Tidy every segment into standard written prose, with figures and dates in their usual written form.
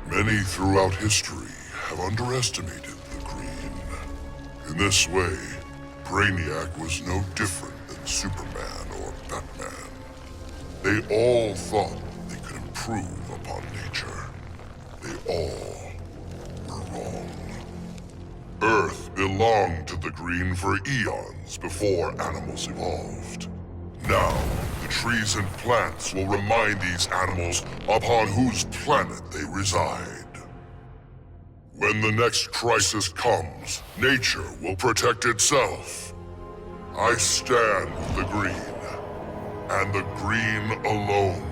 Many throughout history have underestimated the Green. In this way, Brainiac was no different than Superman or Batman. They all thought they could improve upon nature. They all were wrong. Earth belonged to the Green for eons before animals evolved. Now, the trees and plants will remind these animals upon whose planet they reside. When the next crisis comes, nature will protect itself. I stand with the Green, and the Green alone.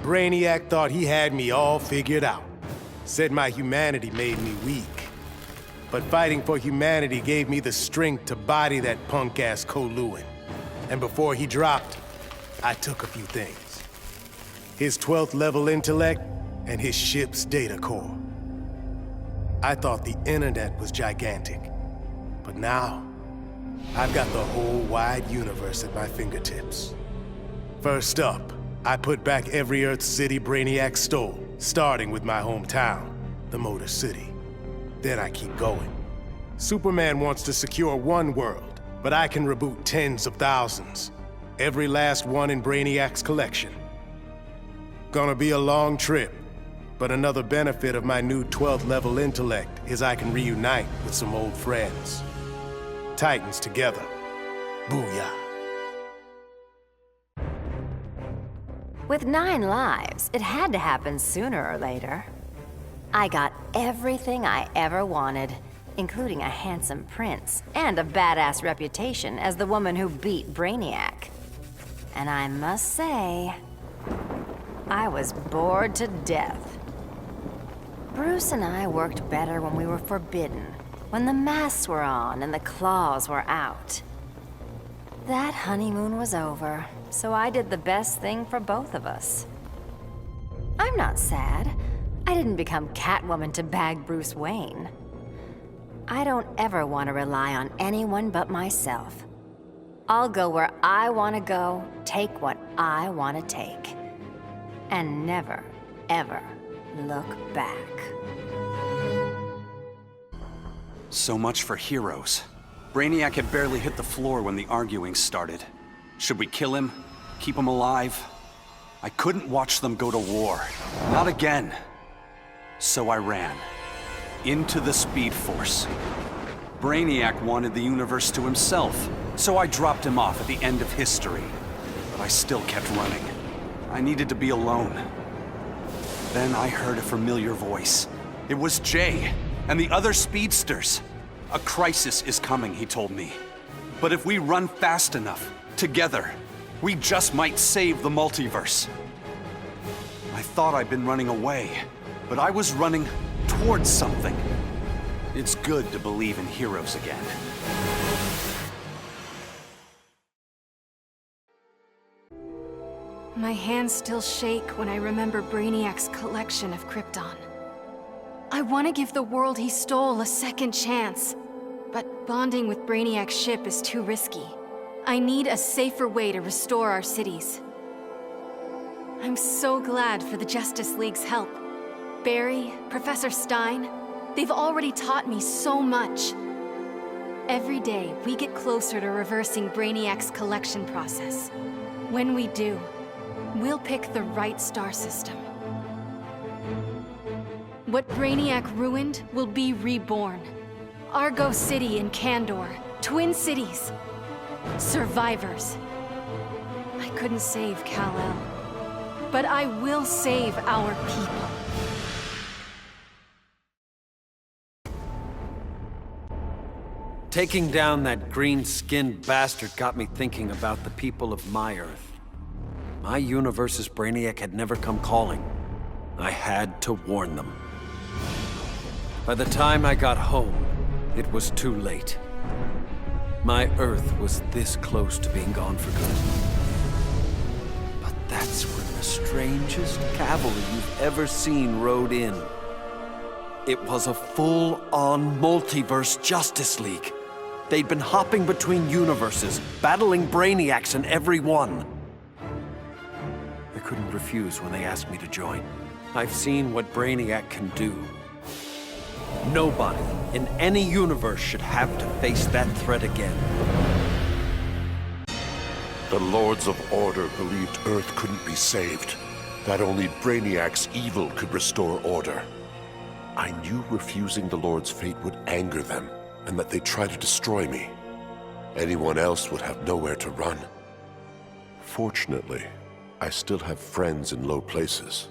Brainiac thought he had me all figured out. Said my humanity made me weak. But fighting for humanity gave me the strength to body that punk-ass Koluan. And before he dropped, I took a few things. His 12th level intellect and his ship's data core. I thought the internet was gigantic. But now, I've got the whole wide universe at my fingertips. First up, I put back every Earth city Brainiac stole, starting with my hometown, the Motor City. Then I keep going. Superman wants to secure one world, but I can reboot tens of thousands. Every last one in Brainiac's collection. Gonna be a long trip, but another benefit of my new 12th level intellect is I can reunite with some old friends. Titans together. Booyah. With 9 lives, it had to happen sooner or later. I got everything I ever wanted, including a handsome prince and a badass reputation as the woman who beat Brainiac. And I must say, I was bored to death. Bruce and I worked better when we were forbidden, when the masks were on and the claws were out. That honeymoon was over, so I did the best thing for both of us. I'm not sad. I didn't become Catwoman to bag Bruce Wayne. I don't ever want to rely on anyone but myself. I'll go where I want to go, take what I want to take. And never, ever look back. So much for heroes. Brainiac had barely hit the floor when the arguing started. Should we kill him? Keep him alive? I couldn't watch them go to war. Not again. So I ran. Into the Speed Force. Brainiac wanted the universe to himself, so I dropped him off at the end of history. But I still kept running. I needed to be alone. Then I heard a familiar voice. It was Jay, and the other speedsters. A crisis is coming, he told me. But if we run fast enough, together, we just might save the multiverse. I thought I'd been running away, but I was running towards something. It's good to believe in heroes again. My hands still shake when I remember Brainiac's collection of Krypton. I want to give the world he stole a second chance, but bonding with Brainiac's ship is too risky. I need a safer way to restore our cities. I'm so glad for the Justice League's help. Barry, Professor Stein, they've already taught me so much. Every day, we get closer to reversing Brainiac's collection process. When we do, we'll pick the right star system. What Brainiac ruined will be reborn. Argo City and Kandor, twin cities. Survivors. I couldn't save Kal-El, but I will save our people. Taking down that green-skinned bastard got me thinking about the people of my Earth. My universe's Brainiac had never come calling. I had to warn them. By the time I got home, it was too late. My Earth was this close to being gone for good. But that's when the strangest cavalry you've ever seen rode in. It was a full-on multiverse Justice League. They'd been hopping between universes, battling Brainiacs in every one. I couldn't refuse when they ask me to join. I've seen what Brainiac can do. Nobody in any universe should have to face that threat again. The Lords of Order believed Earth couldn't be saved, that only Brainiac's evil could restore order. I knew refusing the Lord's fate would anger them, and that they'd try to destroy me. Anyone else would have nowhere to run. Fortunately, I still have friends in low places.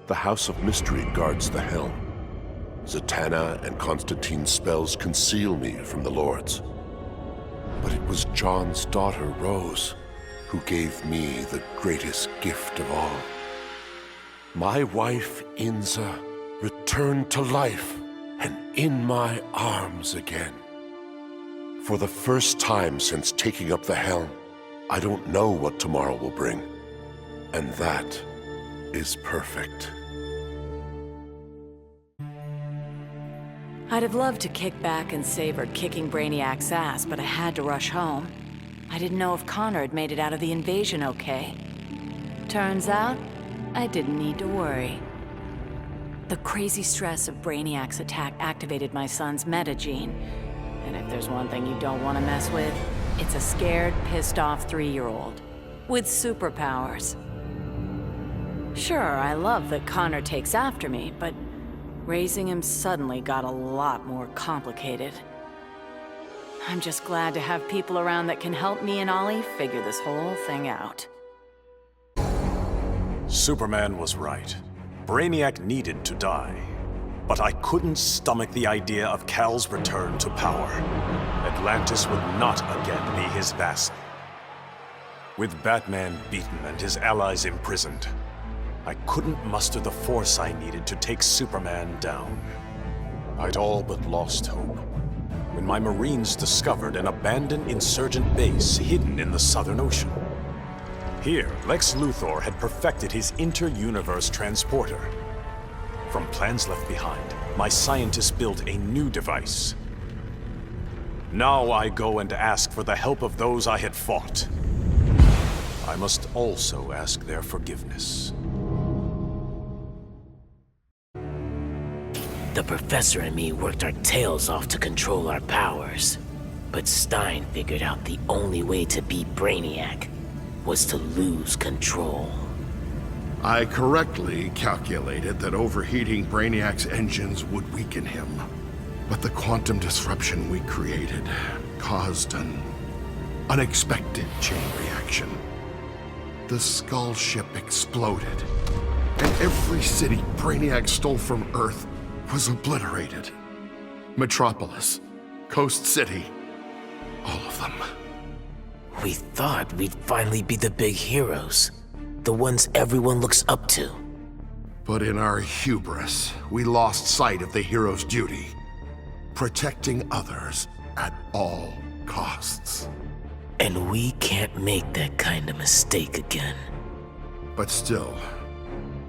The House of Mystery guards the helm. Zatanna and Constantine's spells conceal me from the Lords. But it was John's daughter, Rose, who gave me the greatest gift of all. My wife, Inza, returned to life and in my arms again. For the first time since taking up the helm, I don't know what tomorrow will bring. And that is perfect. I'd have loved to kick back and savor kicking Brainiac's ass, but I had to rush home. I didn't know if Connor had made it out of the invasion okay. Turns out, I didn't need to worry. The crazy stress of Brainiac's attack activated my son's metagene. And if there's one thing you don't want to mess with, it's a scared, pissed-off 3-year-old. With superpowers. Sure, I love that Connor takes after me, but raising him suddenly got a lot more complicated. I'm just glad to have people around that can help me and Ollie figure this whole thing out. Superman was right. Brainiac needed to die. But I couldn't stomach the idea of Kal's return to power. Atlantis would not again be his vassal. With Batman beaten and his allies imprisoned, I couldn't muster the force I needed to take Superman down. I'd all but lost hope when my Marines discovered an abandoned insurgent base hidden in the Southern Ocean. Here, Lex Luthor had perfected his inter-universe transporter. From plans left behind, my scientists built a new device. Now I go and ask for the help of those I had fought. I must also ask their forgiveness. The Professor and me worked our tails off to control our powers. But Stein figured out the only way to beat Brainiac was to lose control. I correctly calculated that overheating Brainiac's engines would weaken him. But the quantum disruption we created caused an unexpected chain reaction. The Skull ship exploded, and every city Brainiac stole from Earth was obliterated. Metropolis, Coast City, all of them. We thought we'd finally be the big heroes, the ones everyone looks up to. But in our hubris, we lost sight of the hero's duty, protecting others at all costs. And we can't make that kind of mistake again. But still,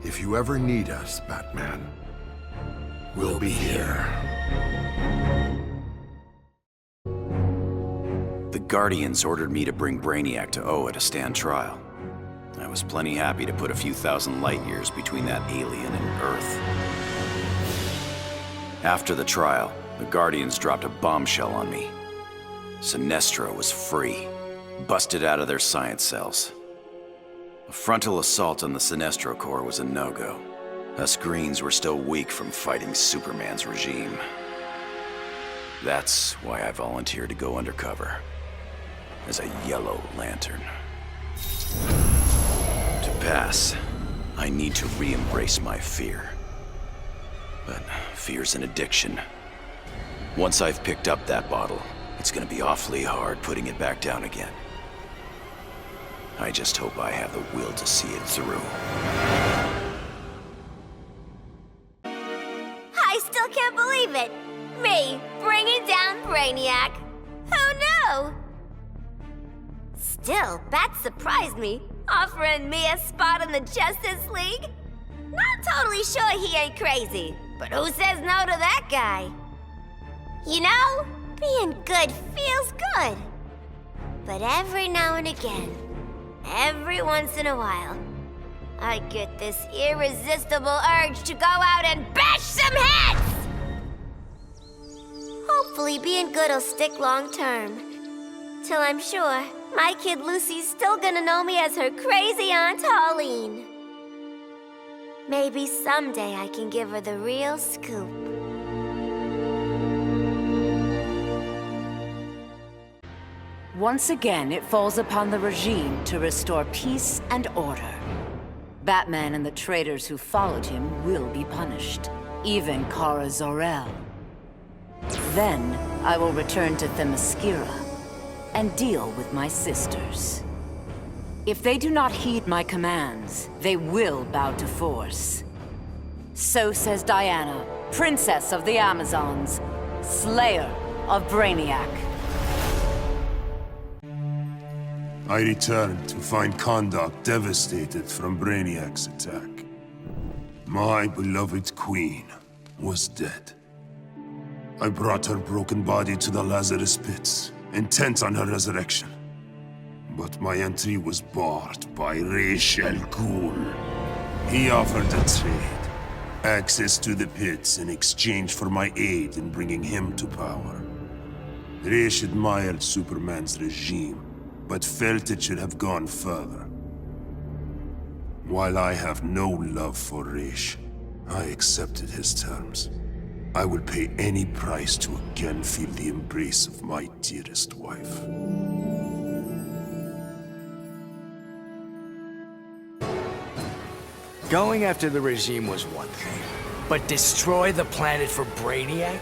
if you ever need us, Batman, we'll be here. The Guardians ordered me to bring Brainiac to Oa to stand trial. I was plenty happy to put a few thousand light years between that alien and Earth. After the trial, the Guardians dropped a bombshell on me. Sinestro was free, busted out of their science cells. A frontal assault on the Sinestro Corps was a no-go. Us Greens were still weak from fighting Superman's regime. That's why I volunteered to go undercover as a Yellow Lantern. To pass, I need to re-embrace my fear. But fear's an addiction. Once I've picked up that bottle, it's gonna be awfully hard putting it back down again. I just hope I have the will to see it through. I still can't believe it! Me, bringing down Brainiac! Who knew? Still, Bat surprised me, offering me a spot in the Justice League. Not totally sure he ain't crazy, but who says no to that guy? You know, being good feels good. But every now and again, every once in a while, I get this irresistible urge to go out and bash some heads! Hopefully being good'll stick long term. Till I'm sure my kid Lucy's still gonna know me as her crazy Aunt Pauline. Maybe someday I can give her the real scoop. Once again, it falls upon the regime to restore peace and order. Batman and the traitors who followed him will be punished, even Kara Zor-El. Then, I will return to Themyscira and deal with my sisters. If they do not heed my commands, they will bow to force. So says Diana, Princess of the Amazons, Slayer of Brainiac. I returned to find Kahndaq devastated from Brainiac's attack. My beloved queen was dead. I brought her broken body to the Lazarus pits, intent on her resurrection. But my entry was barred by Ra's al Ghul. He offered a trade, access to the pits in exchange for my aid in bringing him to power. Ra's admired Superman's regime, but felt it should have gone further. While I have no love for Ra's, I accepted his terms. I will pay any price to again feel the embrace of my dearest wife. Going after the regime was one thing, but destroy the planet for Brainiac?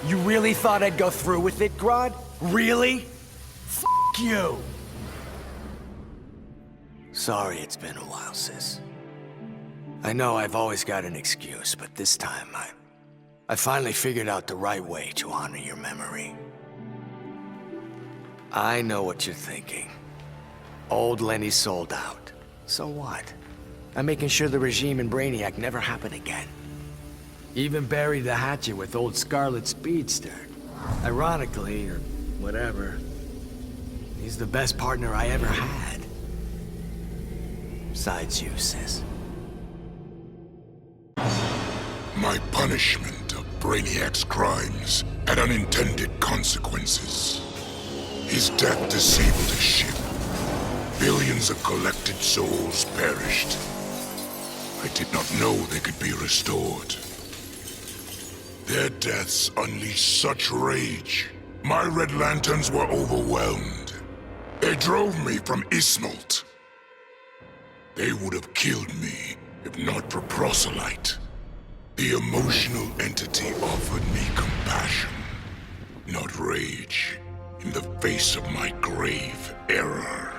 You really thought I'd go through with it, Grodd? Really? F*** you! Sorry it's been a while, sis. I know I've always got an excuse, but this time I finally figured out the right way to honor your memory. I know what you're thinking. Old Lenny sold out. So what? I'm making sure the regime and Brainiac never happen again. Even buried the hatchet with old Scarlet Speedster. Ironically, or whatever, he's the best partner I ever had. Besides you, sis. My punishment of Brainiac's crimes had unintended consequences. His death disabled his ship. Billions of collected souls perished. I did not know they could be restored. Their deaths unleashed such rage. My Red Lanterns were overwhelmed. They drove me from Ismalt. They would have killed me if not for Proselyte. The emotional entity offered me compassion, not rage, in the face of my grave error.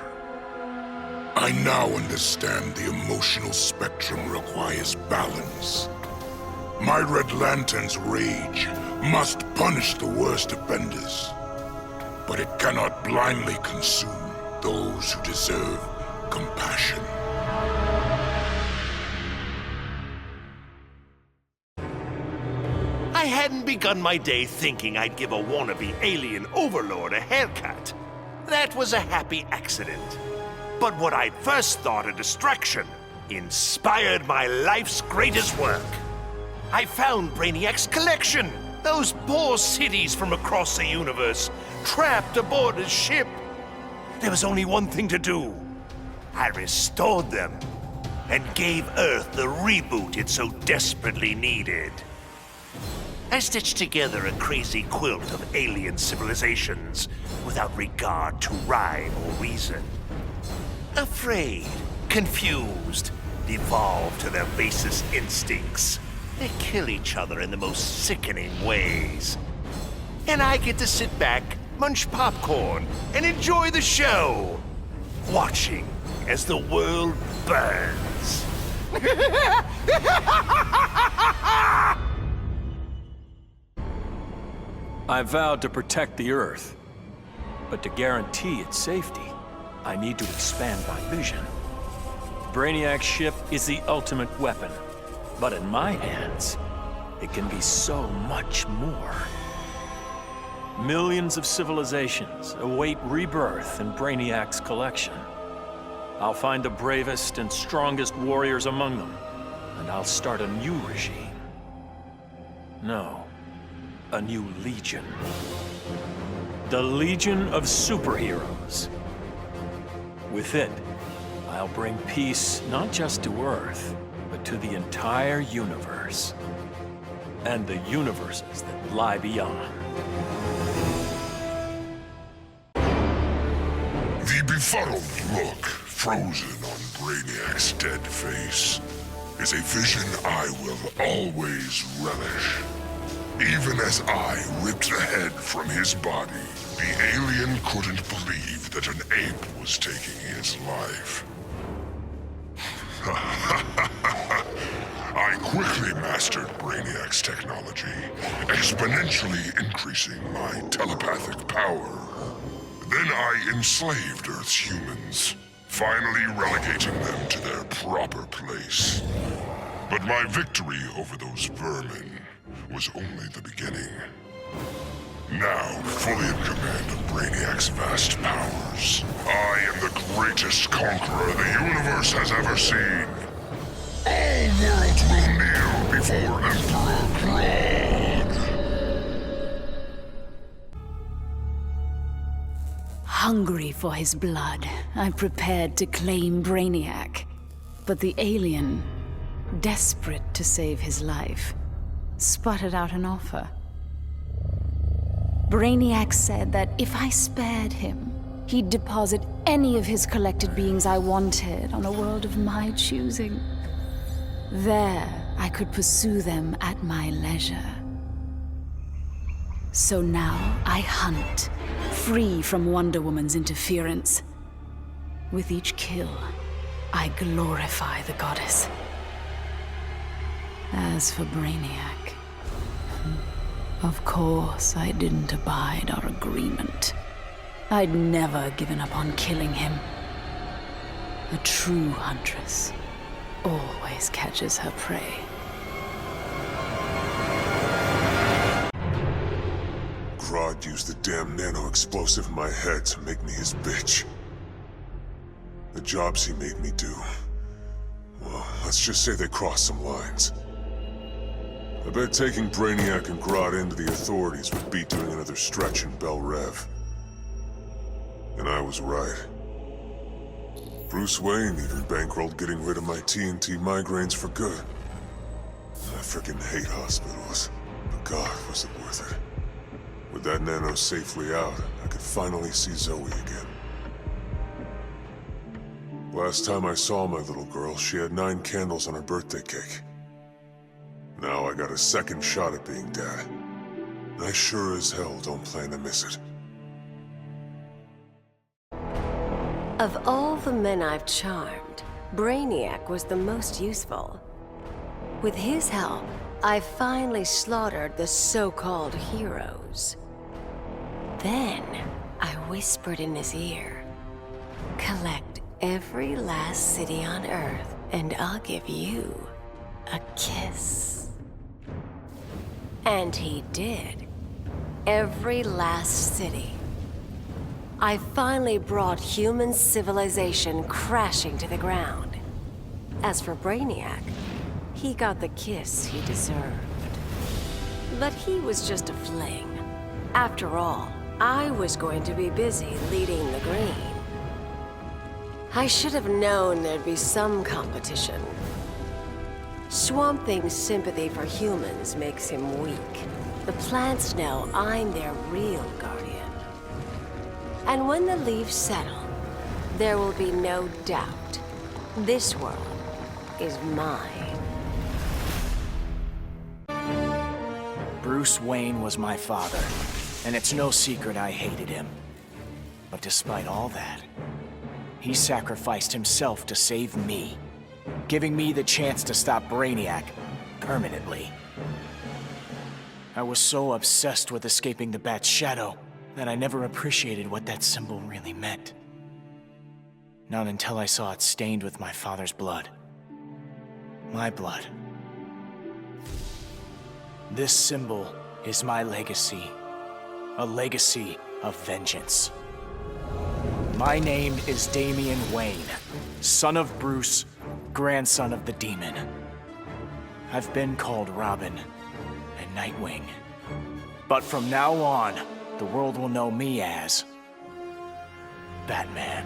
I now understand the emotional spectrum requires balance. My Red Lantern's rage must punish the worst offenders, but it cannot blindly consume those who deserve compassion. I hadn't begun my day thinking I'd give a wannabe alien overlord a haircut. That was a happy accident. But what I'd first thought a distraction inspired my life's greatest work. I found Brainiac's collection. Those poor cities from across the universe, trapped aboard his ship. There was only one thing to do. I restored them and gave Earth the reboot it so desperately needed. I stitched together a crazy quilt of alien civilizations without regard to rhyme or reason. Afraid, confused, devolved to their basest instincts. They kill each other in the most sickening ways. And I get to sit back, munch popcorn, and enjoy the show, watching as the world burns. I vowed to protect the Earth, but to guarantee its safety, I need to expand my vision. Brainiac's ship is the ultimate weapon, but in my hands, it can be so much more. Millions of civilizations await rebirth in Brainiac's collection. I'll find the bravest and strongest warriors among them, and I'll start a new regime. No, a new legion. The Legion of Superheroes. With it, I'll bring peace not just to Earth, but to the entire universe. And the universes that lie beyond. The befuddled look frozen on Brainiac's dead face is a vision I will always relish. Even as I ripped the head from his body, the alien couldn't believe that an ape was taking his life. I quickly mastered Brainiac's technology, exponentially increasing my telepathic power. Then I enslaved Earth's humans, finally relegating them to their proper place. But my victory over those vermin was only the beginning. Now, fully in command of Brainiac's vast powers, I am the greatest conqueror the universe has ever seen. All worlds will kneel before Emperor Grodd. Hungry for his blood, I prepared to claim Brainiac. But the alien, desperate to save his life, sputtered out an offer. Brainiac said that if I spared him, he'd deposit any of his collected beings I wanted on a world of my choosing. There, I could pursue them at my leisure. So now I hunt, free from Wonder Woman's interference. With each kill, I glorify the goddess. As for Brainiac, of course I didn't abide our agreement. I'd never given up on killing him. A true huntress always catches her prey. Grodd used the damn nano-explosive in my head to make me his bitch. The jobs he made me do, well, let's just say they crossed some lines. I bet taking Brainiac and Grodd into the authorities would be doing another stretch in Bel Rev. And I was right. Bruce Wayne even bankrolled getting rid of my TNT migraines for good. I frickin' hate hospitals, but God, was it worth it. With that nano safely out, I could finally see Zoe again. Last time I saw my little girl, she had 9 candles on her birthday cake. Now I got a second shot at being dad. And I sure as hell don't plan to miss it. Of all the men I've charmed, Brainiac was the most useful. With his help, I finally slaughtered the so-called heroes. Then, I whispered in his ear, "Collect every last city on Earth, and I'll give you a kiss." And he did. Every last city. I finally brought human civilization crashing to the ground. As for Brainiac, he got the kiss he deserved. But he was just a fling. After all, I was going to be busy leading the Green. I should have known there'd be some competition. Swamp Thing's sympathy for humans makes him weak. The plants know I'm their real guardian. And when the leaves settle, there will be no doubt. This world is mine. Bruce Wayne was my father, and it's no secret I hated him. But despite all that, he sacrificed himself to save me, giving me the chance to stop Brainiac permanently. I was so obsessed with escaping the Bat's shadow that I never appreciated what that symbol really meant. Not until I saw it stained with my father's blood. My blood. This symbol is my legacy. A legacy of vengeance. My name is Damian Wayne, son of Bruce, grandson of the Demon. I've been called Robin and Nightwing. But from now on, the world will know me as Batman.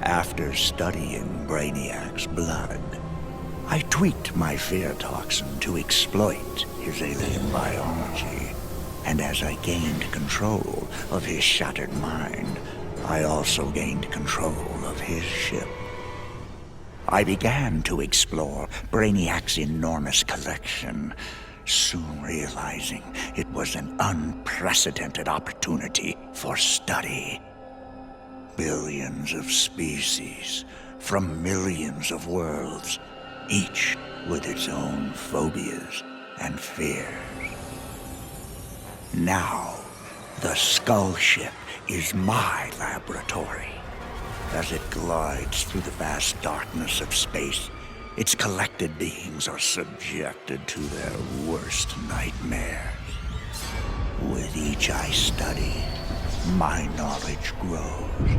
After studying Brainiac's blood, I tweaked my fear toxin to exploit his alien biology. And as I gained control of his shattered mind, I also gained control of his ship. I began to explore Brainiac's enormous collection, soon realizing it was an unprecedented opportunity for study. Billions of species from millions of worlds, each with its own phobias and fears. Now, the Skull Ship is my laboratory. As it glides through the vast darkness of space, its collected beings are subjected to their worst nightmares. With each I study, my knowledge grows.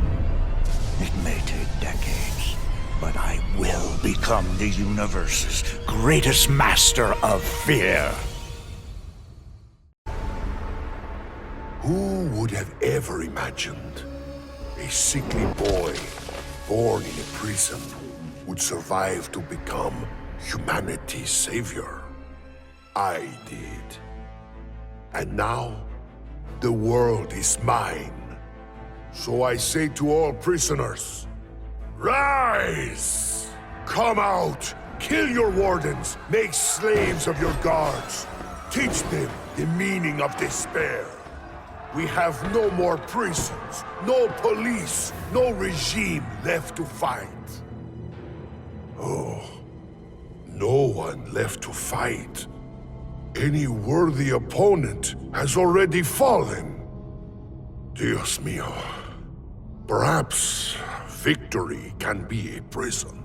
It may take decades, but I will become the universe's greatest master of fear. Who would have ever imagined a sickly boy born in a prison would survive to become humanity's savior? I did. And now, the world is mine. So I say to all prisoners, rise! Come out! Kill your wardens! Make slaves of your guards! Teach them the meaning of despair! We have no more prisons, no police, no regime left to fight. Oh, no one left to fight. Any worthy opponent has already fallen. Dios mío. Perhaps victory can be a prison.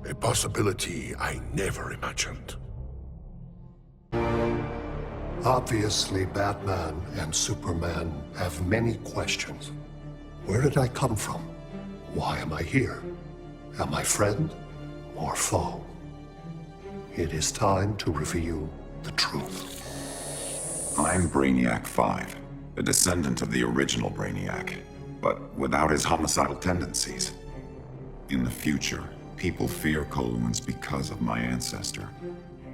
A possibility I never imagined. Obviously, Batman and Superman have many questions. Where did I come from? Why am I here? Am I friend or foe? It is time to reveal the truth. I'm Brainiac 5, a descendant of the original Brainiac, but without his homicidal tendencies. In the future, people fear Coluans because of my ancestor.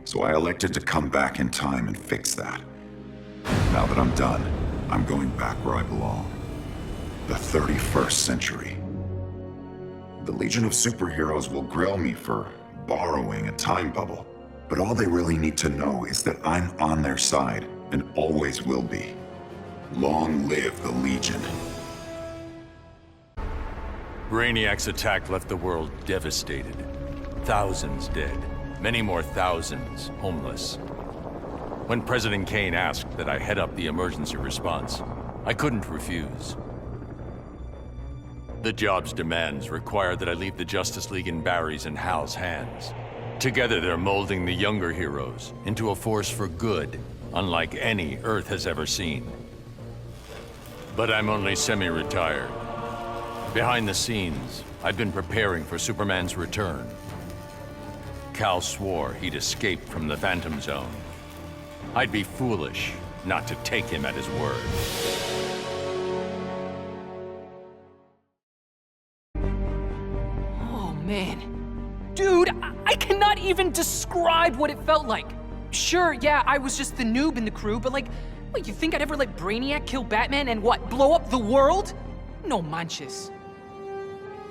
So I elected to come back in time and fix that. Now that I'm done, I'm going back where I belong. The 31st century. The Legion of Superheroes will grill me for borrowing a time bubble, but all they really need to know is that I'm on their side and always will be. Long live the Legion. Brainiac's attack left the world devastated. Thousands dead. Many more thousands homeless. When President Kane asked that I head up the emergency response, I couldn't refuse. The job's demands require that I leave the Justice League in Barry's and Hal's hands. Together they're molding the younger heroes into a force for good, unlike any Earth has ever seen. But I'm only semi-retired. Behind the scenes, I've been preparing for Superman's return. Cal swore he'd escape from the Phantom Zone. I'd be foolish not to take him at his word. Oh, man. Dude, I cannot even describe what it felt like. Sure, yeah, I was just the noob in the crew, but like, what, you think I'd ever let Brainiac kill Batman and what, blow up the world? No manches.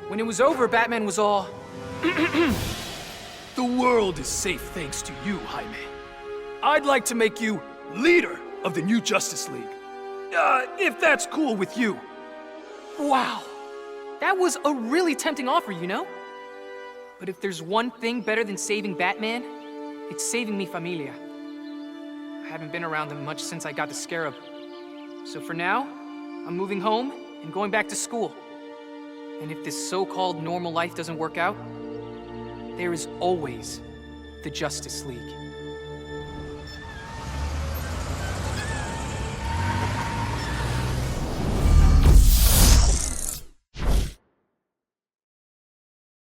When it was over, Batman was all... The world is safe thanks to you, Jaime. I'd like to make you leader of the new Justice League. If that's cool with you. Wow. That was a really tempting offer, you know? But if there's one thing better than saving Batman, it's saving mi familia. I haven't been around them much since I got the Scarab. So for now, I'm moving home and going back to school. And if this so-called normal life doesn't work out, there is always the Justice League.